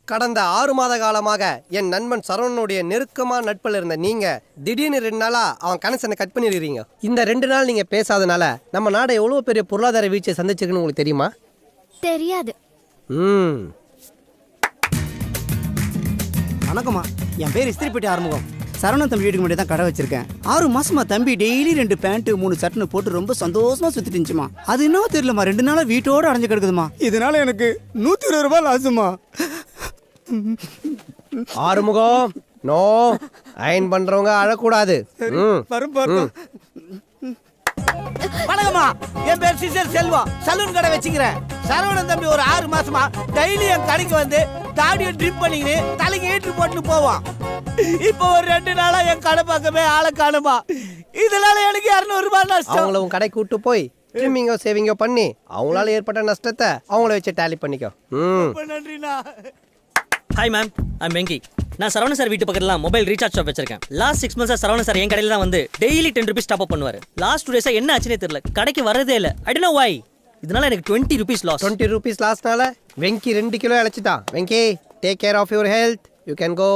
கடந்த 6 மாத காலமாக என் நண்பன் சரவணனுடைய நெருக்கமான நட்பில் இருந்த நீங்க திடீர்னு 2 நாளா அவன் கனெக்ஷனை கட் பண்ணிடுறீங்க. இந்த 2 நாள் நீங்க பேசாதனால நம்ம நாடு எவ்வளவு பெரிய பொருளாதார வீழ்ச்சியை சந்திச்சிருக்குன்னு உங்களுக்கு தெரியுமா? தெரியாது. வணக்கம்மா, என் பேர் இஸ்திரிப்பேட்டை ஆறுமுகம். சரவணன் தம்பி வீட்டுக்கு மட்டும் தான் கடை வச்சிருக்கேன். 6 மாசமா தம்பி டெய்லி 2 பேண்ட் 3 சட்டுன்னு போட்டு ரொம்ப சந்தோஷமா சுத்திட்டு இருந்துச்சுமா. அது என்னவோ தெரியலமா, 2 நாளா வீட்டோட அடைஞ்சு கிடக்குதுமா. இதனால எனக்கு 120 ரூபாய் லாசுமா. ஆறுமுகம், நோ அயன் பண்றவங்க அழக்கூடாது. வணக்கம்மா, என் பேர் சிசர் செல்வா. சலூன் கடை வச்சுக்கிறேன். சரவணன் தம்பி ஒரு 6 மாசமா டெய்லி என் கடைக்கு வந்து தாடியை ட்ரிப் பண்ணிக்கின்னு தலைக்கு ஏற்று போட்டு போவான். இப்போ ஒரு 2 நாளா என் கடை பக்கமே ஆளை காணுமா. இதனால எனக்கு 200 ரூபாய் நஷ்டம். அவங்கள உன் கடைக்கு கூட்டு போய் ட்ரிம்மிங்கோ சேவிங்கோ பண்ணி அவங்களால ஏற்பட்ட நஷ்டத்தை அவங்கள வச்சு டேலி பண்ணிக்கோ. நன்றிண்ணா. Hi ma'am, I'm Venky. நான் சரவணன் சார் வீட்டு பக்கத்துல மொபைல் ரீசார்ஜ் ஷாப் வச்சிருக்கேன். லாஸ்ட் 6 மந்த்ஸா சரவணன் சார் என் கடையில தான் வந்து டெய்லி 10 rupees டாப் அப் பண்ணுவாரு. லாஸ்ட் 2 days என்ன ஆச்சுனே தெரியல, கடைக்கு வரதே இல்ல. I don't know why. இதனால எனக்கு 20 rupees லாஸ். 20 rupees லாஸ்னால வெங்கி 2 கிலோ இழைச்சிட்டான். Venki, take care of your health. You can go.